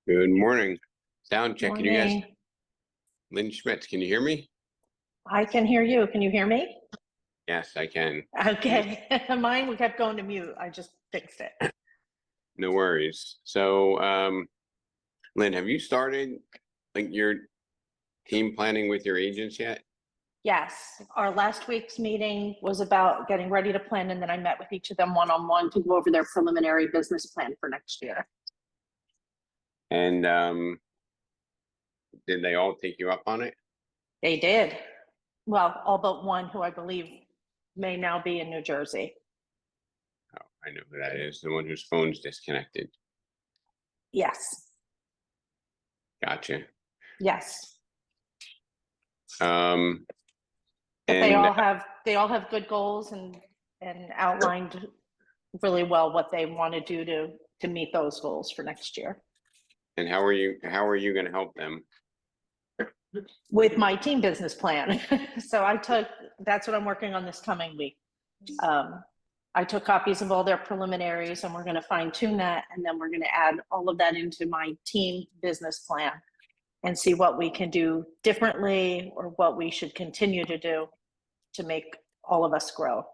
Good morning. Sound check. Can you guys, Morning. Lynn Schmitz, can you hear me? I can hear you. Can you hear me? Yes, I can. Okay. Mine, we kept going to mute. I just fixed it. No worries. So, Lynn, have you started like your team planning with your agents yet? Yes, our last week's meeting was about getting ready to plan, and then I met with each of them one-on-one to go over their preliminary business plan for next year. And did they all take you up on it? They did. Well, all but one who I believe may now be in New Jersey. Oh, I know who that is. The one whose phone's disconnected. Yes, Gotcha. yes. Um, But and they all have good goals and outlined really well what they want to do to meet those goals for next year. and how are you going to help them? With my team business plan. So that's what I'm working on this coming week. I took copies of all their preliminaries and we're going to fine tune that. And then we're going to add all of that into my team business plan and see what we can do differently or what we should continue to do to make all of us grow.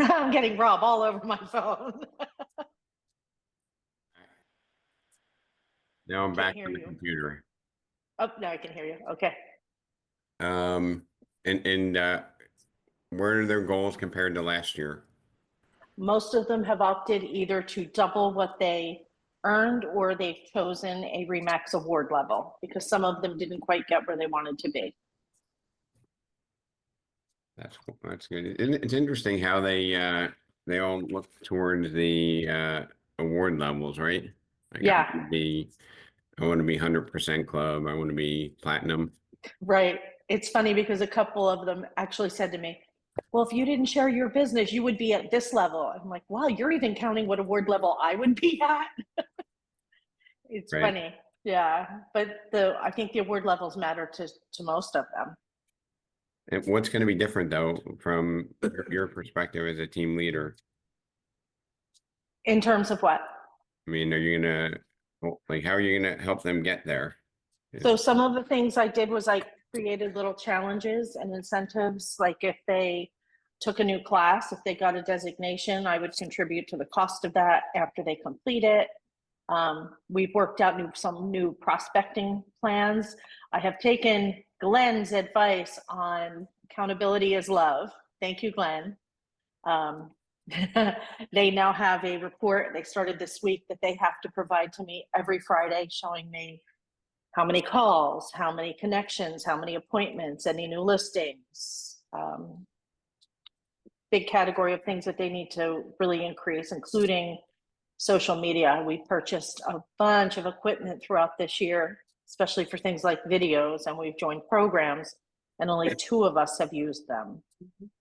I'm getting Rob all over my phone. Now I'm Can't back hear on the you. computer. Oh, now I can hear you. Okay. And where are their goals compared to last year? Most of them have opted either to double what they earned or they've chosen a Remax award level because some of them didn't quite get where they wanted to be. That's cool. That's good. It's interesting how they all look towards the award levels, right? Like Yeah, I want to be 100% club. I want to be platinum. right. It's funny because a couple of them actually said to me, well, if you didn't share your business, you would be at this level. I'm like, wow, you're even counting what award level I would be at. It's Right. funny. Yeah. But I think the award levels matter to most of them. And what's going to be different though, from your perspective as a team leader? In terms of what? I mean, are you going to, like, how are you going to help them get there? So some of the things I did was I created little challenges and incentives. Like if they took a new class, if they got a designation, I would contribute to the cost of that after they complete it. We've worked out some new prospecting plans. I have taken Glenn's advice on accountability is love. Thank you, Glenn. They now have a report they started this week that they have to provide to me every Friday showing me how many calls, how many connections, how many appointments, any new listings. Big category of things that they need to really increase, including social media. We purchased a bunch of equipment throughout this year, especially for things like videos, and we've joined programs, and only 2 of us have used them.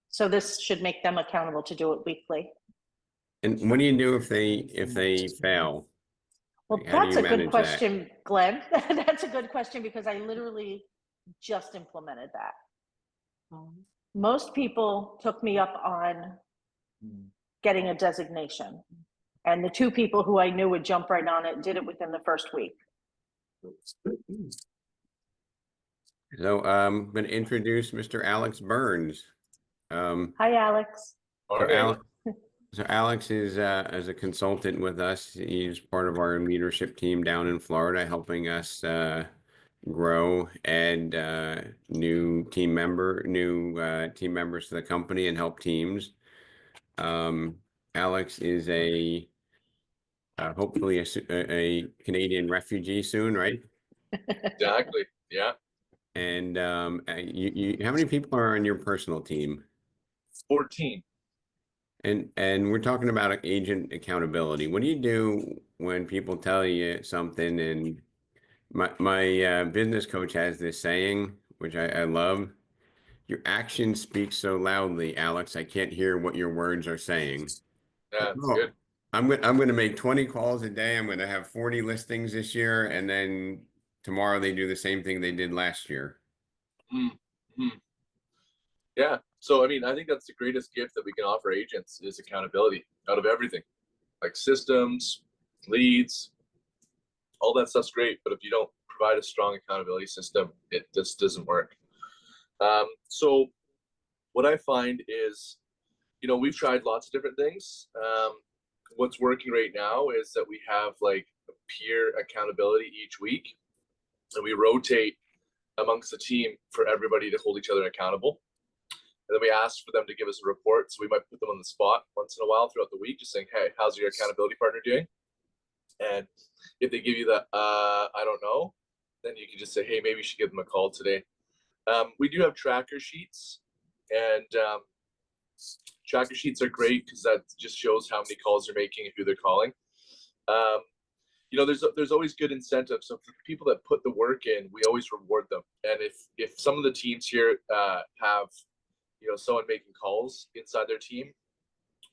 So this should make them accountable to do it weekly. And what do you do if they fail? Well, Like, how do that's you a good manage question, Glenn. That's a good question because I literally just implemented that. Most people took me up on getting a designation. And the 2 people who I knew would jump right on it did it within the first week. So I'm going to introduce Mr. Alex Burns. Hi, Alex. So Alex is as a consultant with us. He's part of our leadership team down in Florida, helping us grow and new team members to the company and help teams. Alex is hopefully a Canadian refugee soon, right? Exactly. Yeah. And you how many people are on your personal team? 14. And we're talking about agent accountability. What do you do when people tell you something? And my business coach has this saying, which I love. Your actions speak so loudly, Alex. I can't hear what your words are saying. That's Oh, good. I'm going to make 20 calls a day. I'm going to have 40 listings this year, and then tomorrow they do the same thing they did last year. Mm-hmm. Yeah. So, I mean, I think that's the greatest gift that we can offer agents is accountability out of everything, like systems, leads, all that stuff's great, but if you don't provide a strong accountability system, it just doesn't work. So what I find is, we've tried lots of different things. What's working right now is that we have like peer accountability each week, and we rotate amongst the team for everybody to hold each other accountable. And then we ask for them to give us a report. So we might put them on the spot once in a while throughout the week, just saying, hey, how's your accountability partner doing? And if they give you the, I don't know, then you can just say, hey, maybe you should give them a call today. We do have tracker sheets, and tracker sheets are great because that just shows how many calls they're making and who they're calling. There's always good incentives. So for people that put the work in, we always reward them. And if some of the teams here have, someone making calls inside their team,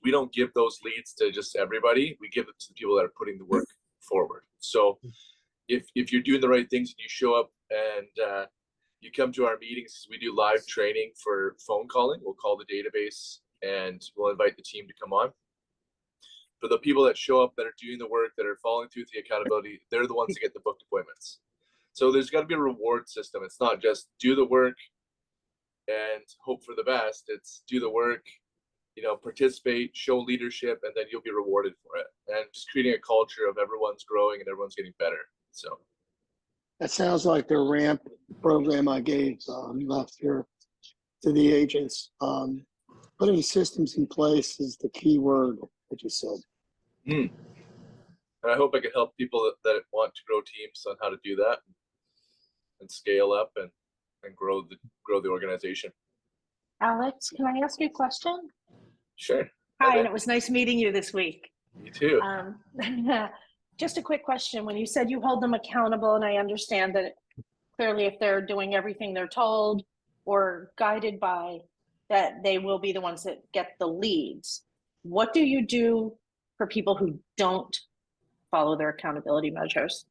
we don't give those leads to just everybody. We give it to the people that are putting the work forward. So if you're doing the right things and you show up and you come to our meetings, we do live training for phone calling. We'll call the database and we'll invite the team to come on. For the people that show up, that are doing the work, that are following through with the accountability, they're the ones that get the booked appointments. So there's got to be a reward system. It's not just do the work and hope for the best. It's do the work, participate, show leadership, and then you'll be rewarded for it. And just creating a culture of everyone's growing and everyone's getting better. So that sounds like the RAMP program I gave last year to the agents. Putting systems in place is the key word that you said. And I hope I can help people that want to grow teams on how to do that and scale up and grow the organization. Alex, can I ask you a question? Sure. Hi, and it was nice meeting you this week. You too. Just a quick question. When you said you hold them accountable, and I understand that clearly if they're doing everything they're told or guided by, that they will be the ones that get the leads. What do you do for people who don't follow their accountability measures?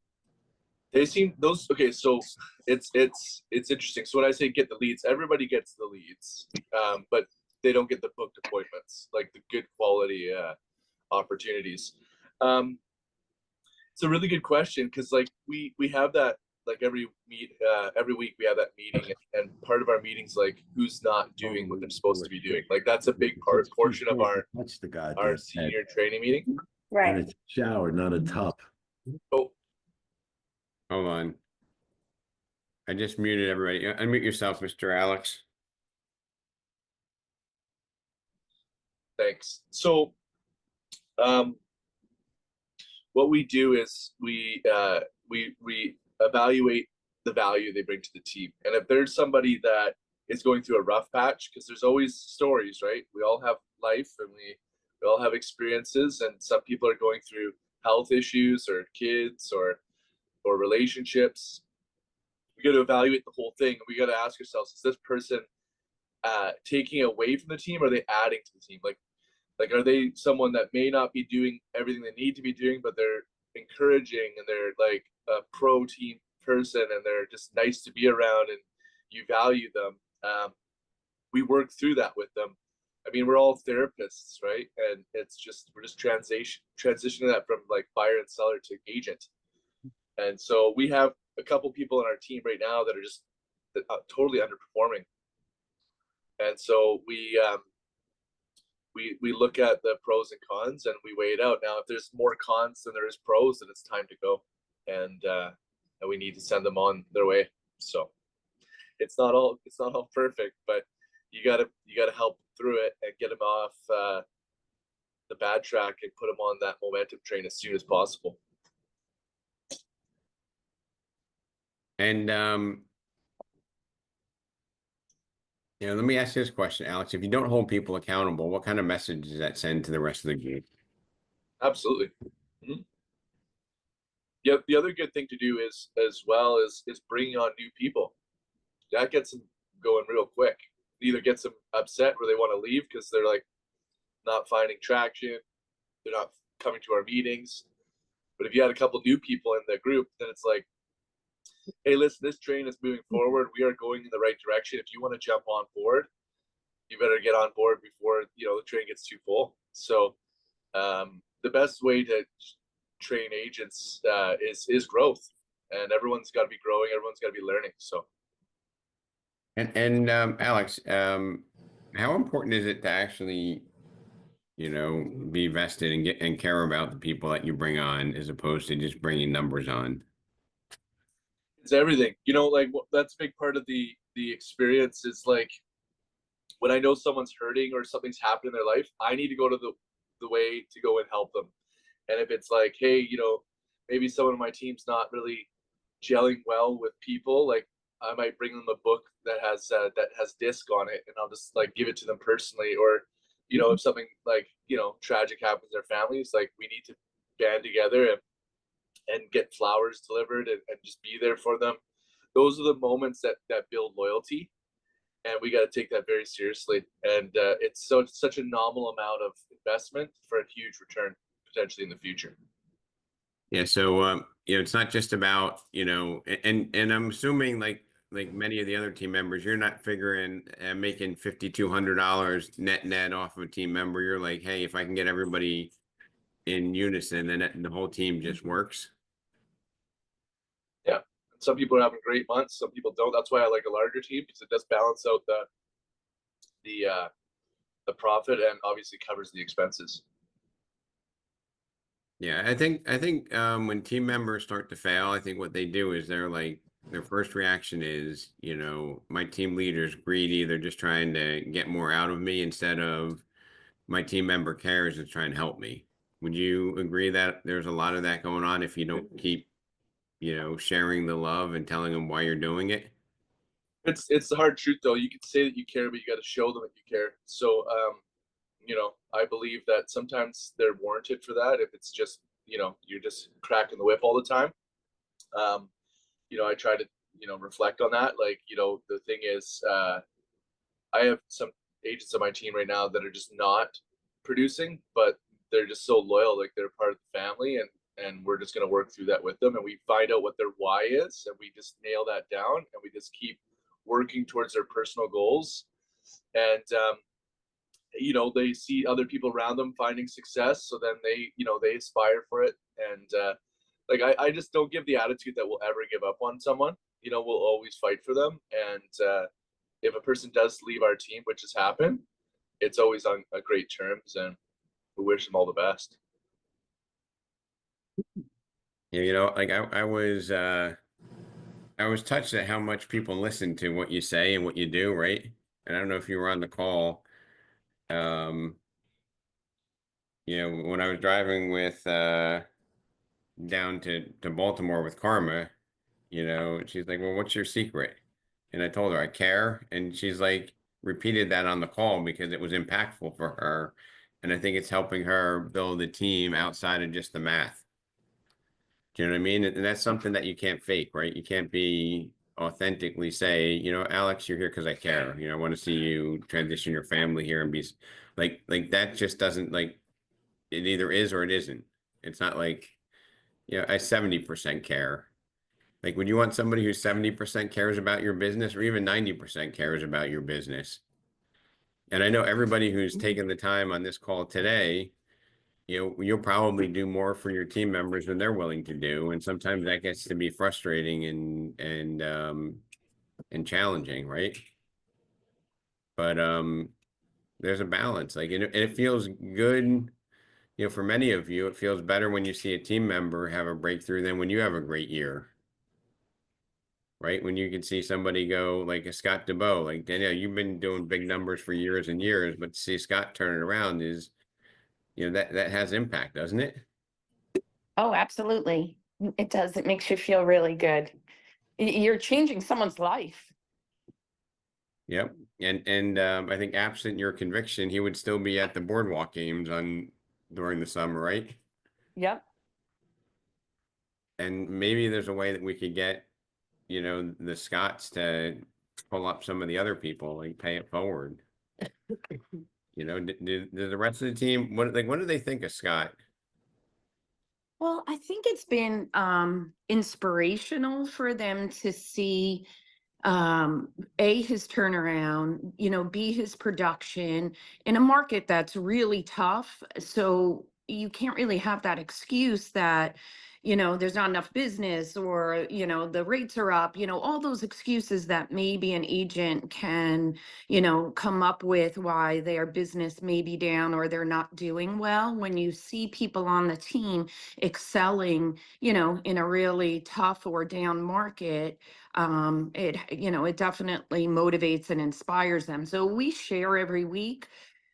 They seem those okay. So it's interesting. So when I say get the leads, everybody gets the leads, but they don't get the booked appointments, like the good quality opportunities. It's a really good question because like we have that like every week we have that meeting, and part of our meetings like who's not doing what they're supposed to be doing. Like that's a big portion of our senior training meeting. Right. And it's a shower, not a tub. Oh, Hold on. I just muted everybody. Unmute yourself, Mr. Alex. thanks. So what we do is we evaluate the value they bring to the team. And if there's somebody that is going through a rough patch, because there's always stories, right? We all have life and we all have experiences, and some people are going through health issues or kids or relationships. We got to evaluate the whole thing. We got to ask ourselves, is this person taking away from the team, or are they adding to the team? Like are they someone that may not be doing everything they need to be doing, but they're encouraging and they're like a pro team person and they're just nice to be around and you value them. We work through that with them. I mean, we're all therapists, right? And we're just transitioning that from like buyer and seller to agent. And so we have a couple people on our team right now that are just totally underperforming. And so we look at the pros and cons and we weigh it out. Now, if there's more cons than there is pros, then it's time to go, and we need to send them on their way. So it's not all perfect, but you gotta help through it and get them off the bad track and put them on that momentum train as soon as possible. And let me ask you this question, Alex. If you don't hold people accountable, what kind of message does that send to the rest of the group? Absolutely. Mm-hmm. Yeah, the other good thing to do is bringing on new people. That gets them going real quick. Either gets them upset where they want to leave because they're like not finding traction, they're not coming to our meetings. But if you had a couple new people in the group, then it's like, hey, listen, this train is moving forward. We are going in the right direction. If you want to jump on board, you better get on board before the train gets too full. So the best way to train agents is growth, and everyone's got to be growing. Everyone's got to be learning. So And Alex, how important is it to actually, be vested and get and care about the people that you bring on as opposed to just bringing numbers on? it's everything. Like that's a big part of the experience. Is like when I know someone's hurting or something's happened in their life, I need to go to the way to go and help them. And if it's like, hey, maybe someone on my team's not really gelling well with people, like I might bring them a book that has disc on it, and I'll just like give it to them personally. Or, if something like tragic happens in their families, like we need to band together and get flowers delivered and just be there for them. Those are the moments that build loyalty, and we got to take that very seriously. And it's such a nominal amount of investment for a huge return potentially in the future. Yeah, so it's not just about, and I'm assuming like many of the other team members, you're not figuring making $5,200 net off of a team member. You're like, hey, if I can get everybody in unison, then the whole team just works. Yeah, some people are having great months, some people don't. That's why I like a larger team, because it does balance out the profit and obviously covers the expenses. Yeah, I think when team members start to fail, I think what they do is they're like, their first reaction is, my team leader's greedy. They're just trying to get more out of me instead of my team member cares and is trying to help me. Would you agree that there's a lot of that going on if you don't keep, sharing the love and telling them why you're doing it? It's the hard truth though. You can say that you care, but you got to show them that you care. So I believe that sometimes they're warranted for that. If it's just you're just cracking the whip all the time. I try to reflect on that. Like the thing is, I have some agents on my team right now that are just not producing, but they're just so loyal. Like they're part of the family, and we're just going to work through that with them, and we find out what their why is, and we just nail that down, and we just keep working towards their personal goals. And they see other people around them finding success, so then they aspire for it. And like I just don't give the attitude that we'll ever give up on someone. We'll always fight for them. And if a person does leave our team, which has happened, it's always on a great terms, and we wish them all the best. Yeah, like I was touched at how much people listen to what you say and what you do, right? And I don't know if you were on the call. When I was driving with down to Baltimore with Karma, she's like, well, what's your secret? And I told her I care. And she's like, repeated that on the call because it was impactful for her. And I think it's helping her build a team outside of just the math. Do you know what I mean? And that's something that you can't fake, right? You can't be authentically say, Alex, you're here because I care. I want to see you transition your family here and be like that just doesn't like it either is or it isn't. It's not like, I 70% care. Like, would you want somebody who 70% cares about your business or even 90% cares about your business? And I know everybody who's taken the time on this call today, you'll probably do more for your team members than they're willing to do. And sometimes that gets to be frustrating and challenging, right? But there's a balance. Like, and it feels good. For many of you, it feels better when you see a team member have a breakthrough than when you have a great year. Right? When you can see somebody go like a Scott DeBow, like Danielle, you've been doing big numbers for years and years, but to see Scott turn it around is, that has impact, doesn't it? Oh, absolutely. It does. It makes you feel really good. You're changing someone's life. Yep. And I think absent your conviction, he would still be at the boardwalk games during the summer, right? Yep. And maybe there's a way that we could get, the Scotts to pull up some of the other people, like pay it forward. Do the rest of the team, what do they think of Scott? Well, I think it's been inspirational for them to see his turnaround, B, his production in a market that's really tough. So you can't really have that excuse that, you know, there's not enough business, or, you know, the rates are up, you know, all those excuses that maybe an agent can, you know, come up with why their business may be down or they're not doing well. When you see people on the team excelling, you know, in a really tough or down market, it, you know, it definitely motivates and inspires them. So we share every week,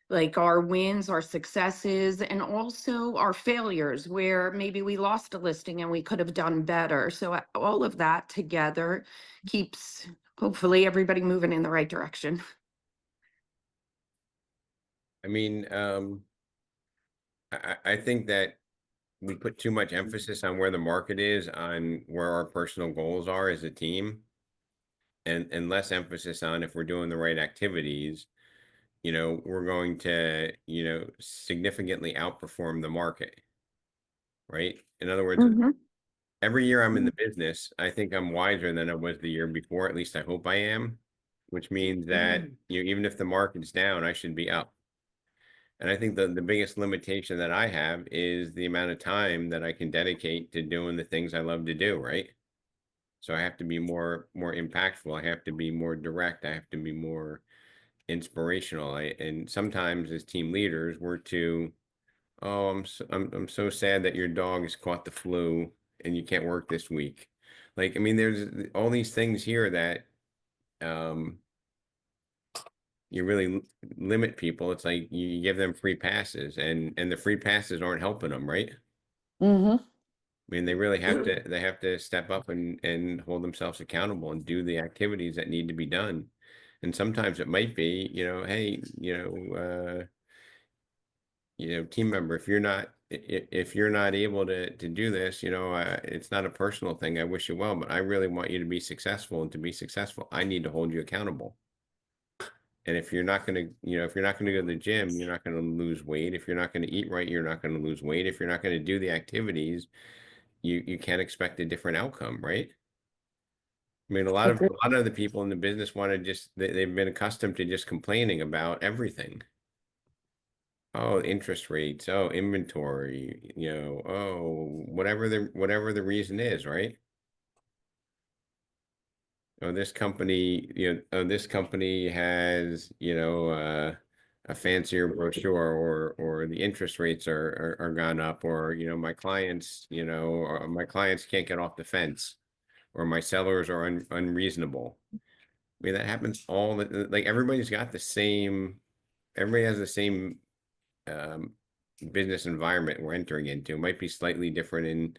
like our wins, our successes, and also our failures where maybe we lost a listing and we could have done better. So all of that together keeps hopefully everybody moving in the right direction. I mean, I think that we put too much emphasis on where the market is, on where our personal goals are as a team, and less emphasis on if we're doing the right activities, you know, we're going to, you know, significantly outperform the market, right? In other words, Mhm. every year I'm in the business, I think I'm wiser than I was the year before. At least I hope I am, which means that, you know, even if the market's down, I should be up. And I think the biggest limitation that I have is the amount of time that I can dedicate to doing the things I love to do, right? So I have to be more impactful. I have to be more direct. I have to be more inspirational. And sometimes as team leaders, we're too, oh, I'm so sad that your dog has caught the flu and you can't work this week. Like, I mean, there's all these things here that um you really limit people. It's like you give them free passes, and the free passes aren't helping them, right? Mhm. I mean, they have to step up and hold themselves accountable and do the activities that need to be done. And sometimes it might be, you know, hey, you know, team member, if you're not if you're not able to do this, you know, it's not a personal thing. I wish you well, but I really want you to be successful, and to be successful, I need to hold you accountable. And if you're not going to, you know, if you're not going to go to the gym, you're not going to lose weight. If you're not going to eat right, you're not going to lose weight. If you're not going to do the activities, you can't expect a different outcome, right? I mean, Agree. a lot of the people in the business want to just they've been accustomed to just complaining about everything. Oh, interest rates, oh, inventory, you know, oh, whatever the reason is, right? Oh, this company, you know, oh, this company has, you know, a fancier brochure, or the interest rates are gone up, or, you know, my clients, you know, or my clients can't get off the fence, or my sellers are unreasonable. I mean, that happens all the, like, everybody has the same um business environment we're entering into. It might be slightly different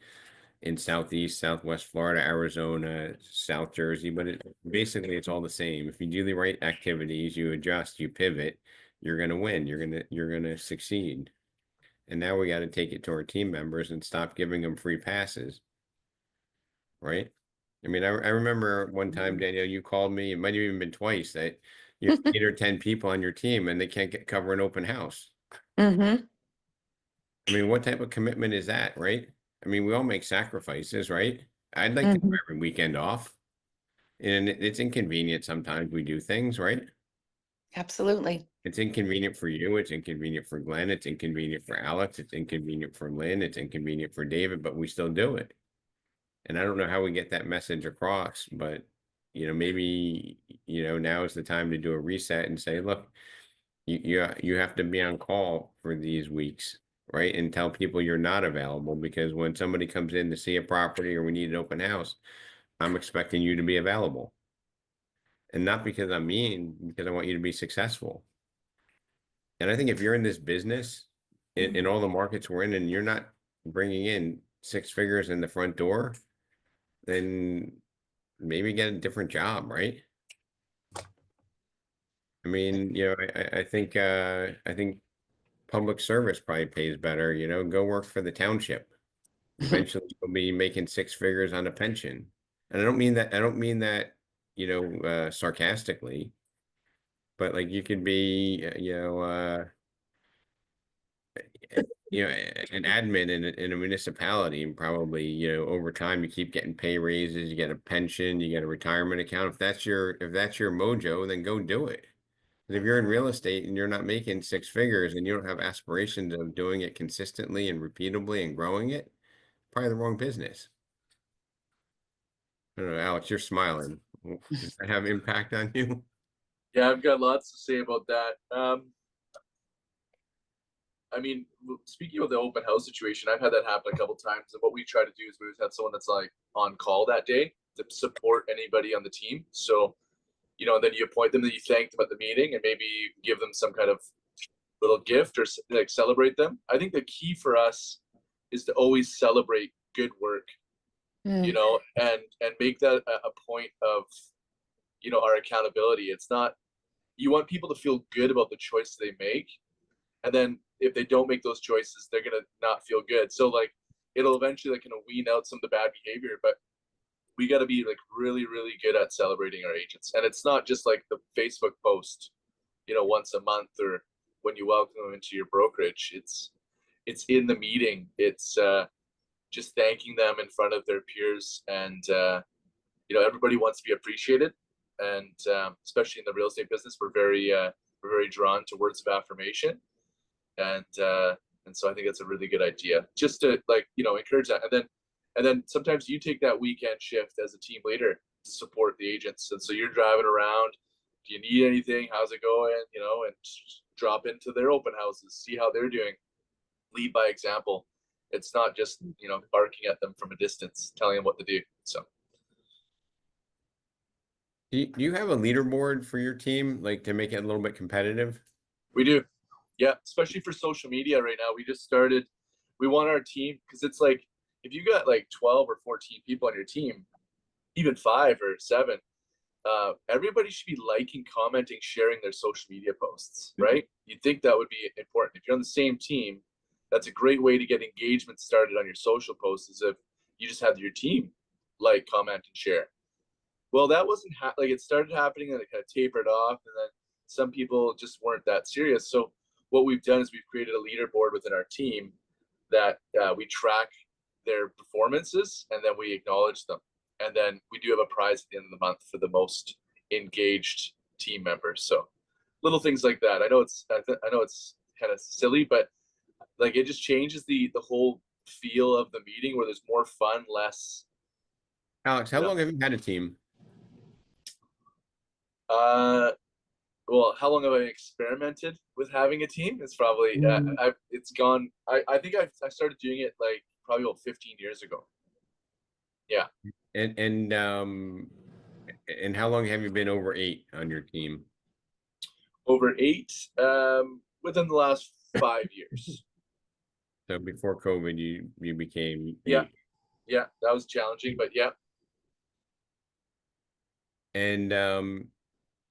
in Southeast, Southwest Florida, Arizona, South Jersey, but basically it's all the same. If you do the right activities, you adjust, you pivot, you're going to win. You're going to succeed. And now we got to take it to our team members and stop giving them free passes, right? I mean, I remember one time, Danielle, you called me, it might have even been twice, that you have 8 or 10 people on your team and they can't cover an open house. Mhm. I mean, what type of commitment is that, right? I mean, we all make sacrifices, right? I'd like to have Mhm. every weekend off. And it's inconvenient sometimes we do things, right? Absolutely. It's inconvenient for you, it's inconvenient for Glenn, it's inconvenient for Alex, it's inconvenient for Lynn, it's inconvenient for David, but we still do it. And I don't know how we get that message across, but you know, maybe, you know, now is the time to do a reset and say, look, you have to be on call for these weeks, right? And tell people you're not available, because when somebody comes in to see a property or we need an open house, I'm expecting you to be available. And not because I'm mean, because I want you to be successful. And I think if you're in this business, in all the markets we're in, and you're not bringing in 6 figures in the front door, then maybe get a different job, right? I mean, you know, I think public service probably pays better, you know, go work for the township. Eventually you'll be making 6 figures on a pension. And I don't mean that, you know, sarcastically, but like you could be, you know, an admin in a municipality, and probably, you know, over time you keep getting pay raises, you get a pension, you get a retirement account. If that's your mojo, then go do it. Because if you're in real estate and you're not making six figures and you don't have aspirations of doing it consistently and repeatably and growing it, probably the wrong business. I don't know, Alex, you're smiling. Does that have impact on you? Yeah, I've got lots to say about that. I mean, speaking of the open house situation, I've had that happen a couple times. And what we try to do is we always have someone that's like on call that day to support anybody on the team. So, you know, then you appoint them, then you thank them at the meeting, and maybe you give them some kind of little gift or like celebrate them. I think the key for us is to always celebrate good work, you know, and make that a point of, you know, our accountability. It's not, you want people to feel good about the choice they make, and then if they don't make those choices, they're gonna not feel good. So like it'll eventually like kind of wean out some of the bad behavior, but we got to be like really, really good at celebrating our agents. And it's not just like the Facebook post, you know, once a month or when you welcome them into your brokerage. It's in the meeting. It's just thanking them in front of their peers, and you know, everybody wants to be appreciated. And especially in the real estate business, we're very drawn to words of affirmation, and so I think that's a really good idea, just to like, you know, encourage that. And then sometimes you take that weekend shift as a team leader to support the agents, and so you're driving around. Do you need anything? How's it going? You know, and drop into their open houses, see how they're doing. Lead by example. It's not just, you know, barking at them from a distance, telling them what to do. So. Do you have a leaderboard for your team, like to make it a little bit competitive? We do. Yeah, especially for social media right now. We just started, we want our team, because it's like, if you got like 12 or 14 people on your team, even 5 or 7, everybody should be liking, commenting, sharing their social media posts, right? You'd think that would be important. If you're on the same team, that's a great way to get engagement started on your social posts, is if you just have your team like, comment, and share. Well, that wasn't like, it started happening and it kind of tapered off, and then some people just weren't that serious. So what we've done is we've created a leaderboard within our team that we track their performances, and then we acknowledge them. And then we do have a prize at the end of the month for the most engaged team members. So little things like that. I know it's kind of silly, but like it just changes the whole feel of the meeting, where there's more fun, less. Alex, how long have you had a team? Well, how long have I experimented with having a team? It's probably it's gone. I think I started doing it like probably about 15 years ago. Yeah. And how long have you been over 8 on your team? Over 8, within the last 5 years. So before COVID, you became 8. Yeah, that was challenging, but yeah. And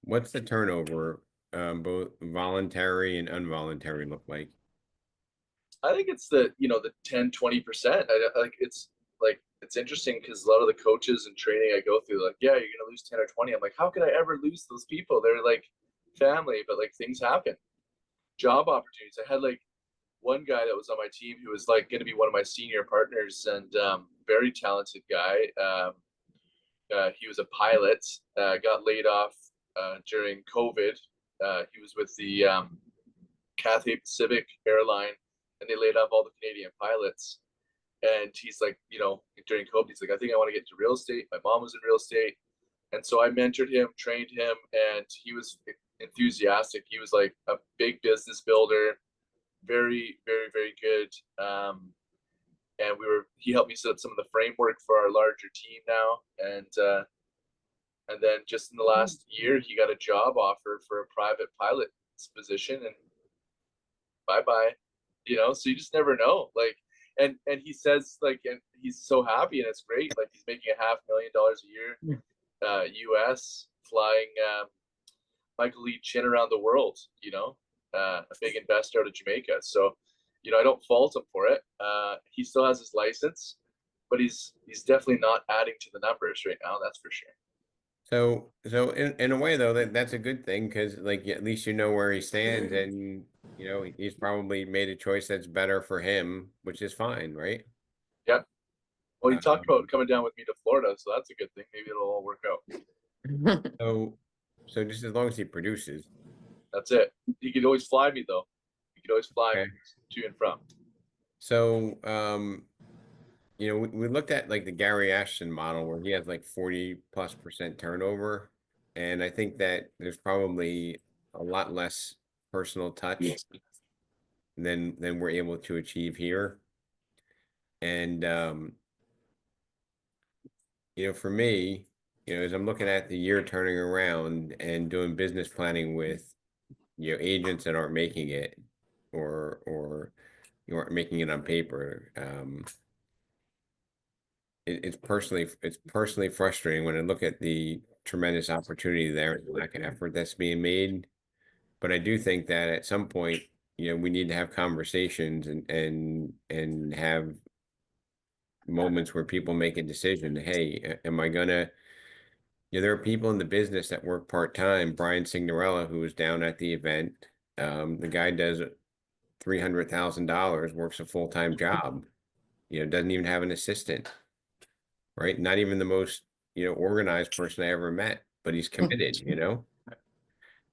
what's the turnover, both voluntary and involuntary, look like? I think it's the 10-20%. Like it's interesting, because a lot of the coaches and training I go through, like, yeah, you're gonna lose 10 or 20. I'm like, how could I ever lose those people? They're like family, but like things happen. Job opportunities. I had like one guy that was on my team who was like going to be one of my senior partners, and very talented guy. He was a pilot, got laid off during COVID. He was with the Cathay Pacific airline, and they laid off all the Canadian pilots. And he's like, during COVID, he's like, I think I want to get into real estate. My mom was in real estate. And so I mentored him, trained him, and he was enthusiastic. He was like a big business builder, very, very, very good. And he helped me set up some of the framework for our larger team now. And then just in the last year, he got a job offer for a private pilot's position, and bye-bye, so you just never know. Like, and he says, like, and he's so happy, and it's great. Like, he's making $500,000 a year, US, flying Michael Lee Chin around the world, a big investor out of Jamaica. So, I don't fault him for it. He still has his license, but he's definitely not adding to the numbers right now. That's for sure. So in a way, though, that's a good thing, because like at least you know where he stands, and he's probably made a choice that's better for him, which is fine, right? Yeah. Well, he talked about coming down with me to Florida, so that's a good thing. Maybe it'll all work out. So just as long as he produces. That's it. You can always fly me though. You can always fly Okay. me to and from. So, you know, we looked at like the Gary Ashton model where he has like 40+% turnover. And I think that there's probably a lot less personal touch than we're able to achieve here. And, you know, for me, you know, as I'm looking at the year turning around and doing business planning with, you know, agents that aren't making it or you aren't making it on paper, it's personally frustrating when I look at the tremendous opportunity there and the lack of effort that's being made. But I do think that at some point, you know, we need to have conversations and have moments where people make a decision. Hey, am I gonna, you know, there are people in the business that work part-time. Brian Signorella, who was down at the event, the guy does $300,000, works a full-time job, you know, doesn't even have an assistant, right? Not even the most, you know, organized person I ever met, but he's committed, you know?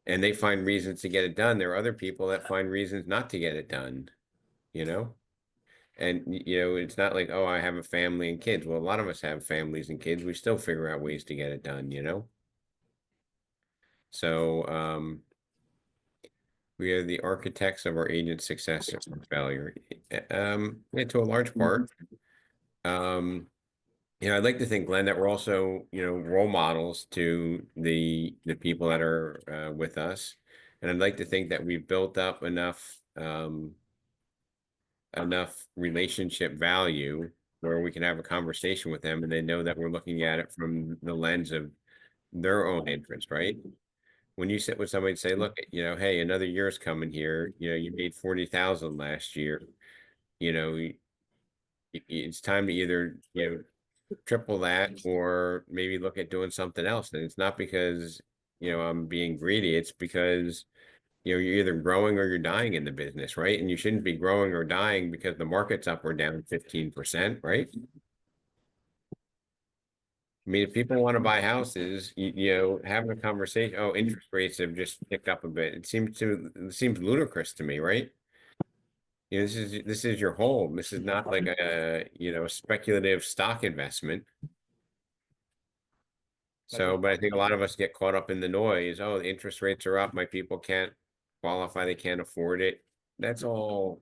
And they find reasons to get it done. There are other people that find reasons not to get it done, you know? And, you know, it's not like, oh, I have a family and kids. Well, a lot of us have families and kids. We still figure out ways to get it done, you know? So, we are the architects of our agent's success or failure. Yeah, to a large part. You know, I'd like to think, Glenn, that we're also, you know, role models to the people that are with us. And I'd like to think that we've built up enough relationship value where we can have a conversation with them and they know that we're looking at it from the lens of their own interest, right? When you sit with somebody and say, look, you know, hey, another year's coming here, you know, you made 40,000 last year, you know, it's time to either, you know, triple that or maybe look at doing something else. And it's not because, you know, I'm being greedy. It's because, you know, you're either growing or you're dying in the business, right? And you shouldn't be growing or dying because the market's up or down 15%, right? I mean, if people want to buy houses, you know, having a conversation, oh, interest rates have just picked up a bit. It seems ludicrous to me, right? You know, this is your home. This is not like a, you know, speculative stock investment. So, but I think a lot of us get caught up in the noise. Oh, the interest rates are up. My people can't qualify. They can't afford it. That's all.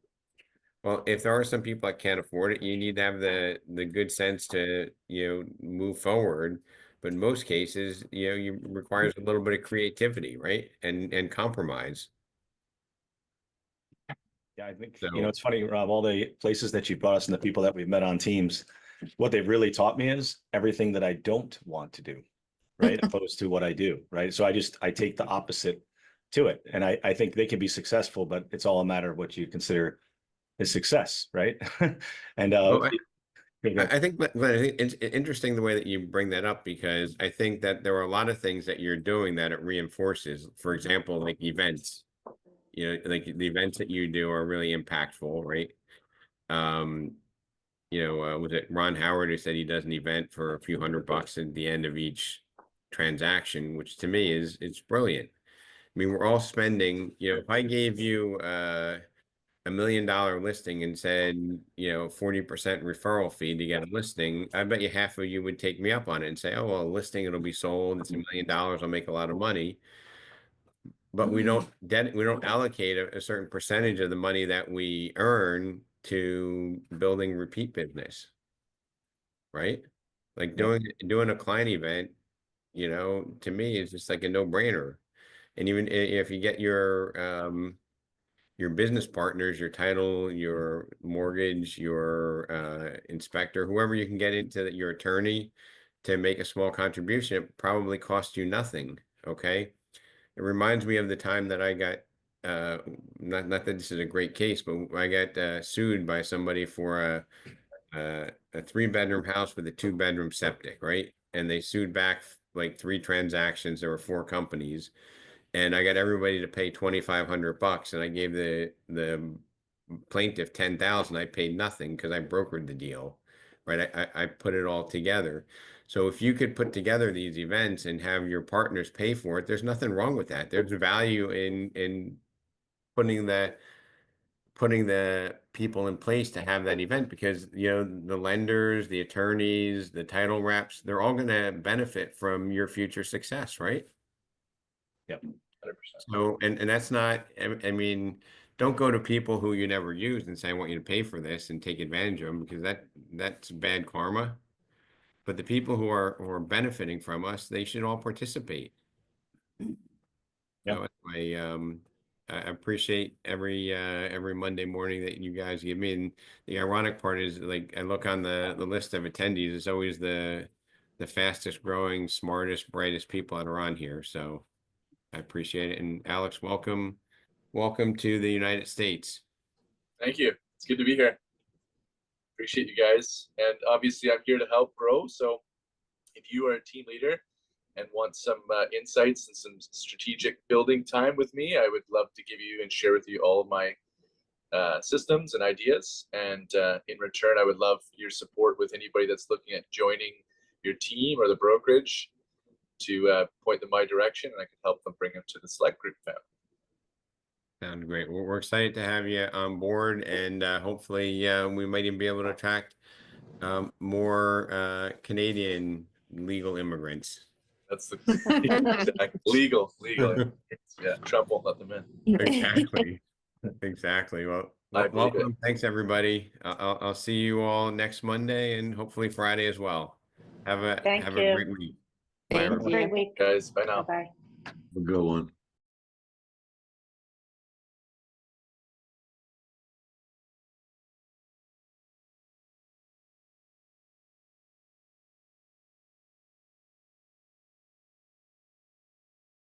Well, if there are some people that can't afford it, you need to have the good sense to, you know, move forward. But in most cases, you know, you requires a little bit of creativity, right? And compromise. Yeah, I think, So, you know, it's funny, Rob, all the places that you brought us and the people that we've met on teams, what they've really taught me is everything that I don't want to do, right? Opposed to what I do, right? So I take the opposite to it. And I think they can be successful, but it's all a matter of what you consider as success, right? And well, yeah, I think, but I think it's interesting the way that you bring that up because I think that there are a lot of things that you're doing that it reinforces. For example, like events, you know, like the events that you do are really impactful, right? You know, was it Ron Howard who said he does an event for a few $100 at the end of each transaction, which to me is it's brilliant. I mean, we're all spending, you know, if I gave you $1 million listing and said, you know, 40% referral fee to get a listing, I bet you half of you would take me up on it and say, oh, well, a listing, it'll be sold. It's $1 million. I'll make a lot of money. But we don't allocate a certain percentage of the money that we earn to building repeat business. Right? Like doing a client event, you know, to me is just like a no-brainer. And even if you get your business partners, your title, your mortgage, your inspector, whoever you can get into your attorney to make a small contribution, it probably costs you nothing. Okay. It reminds me of the time that I got not that this is a great case, but I got sued by somebody for a 3-bedroom house with a 2-bedroom septic, right? And they sued back like 3 transactions. There were 4 companies. And I got everybody to pay $2,500 and I gave the plaintiff 10,000. I paid nothing because I brokered the deal. right? I put it all together. So if you could put together these events and have your partners pay for it, there's nothing wrong with that. There's value in putting the people in place to have that event, because the lenders, the attorneys, the title reps, they're all going to benefit from your future success, right? 100%. So, and that's not, I mean, don't go to people who you never used and say, I want you to pay for this and take advantage of them, because that's bad karma. But the people who are benefiting from us, they should all participate. Yeah. So I appreciate every Monday morning that you guys give me. And the ironic part is, like, I look on the list of attendees, it's always the fastest growing, smartest, brightest people that are on here. So I appreciate it. And Alex, welcome to the United States. Thank you. It's good to be here. Appreciate you guys. And obviously I'm here to help grow. So if you are a team leader and want some insights and some strategic building time with me, I would love to give you and share with you all of my systems and ideas. And in return, I would love your support with anybody that's looking at joining your team or the brokerage, to point them my direction, and I can help them bring them to the Select Group family. Sounds great. We're excited to have you on board, and hopefully we might even be able to attract more Canadian legal immigrants. That's the exact legal. Yeah, Trump won't let them in. Exactly. Well, I believe it. welcome. Thanks, everybody. I'll see you all next Monday and hopefully Friday as well. Have a Thank have you. a great week. Bye, Thank everybody. you. Great week. Guys, bye now. Bye-bye. Have a good one.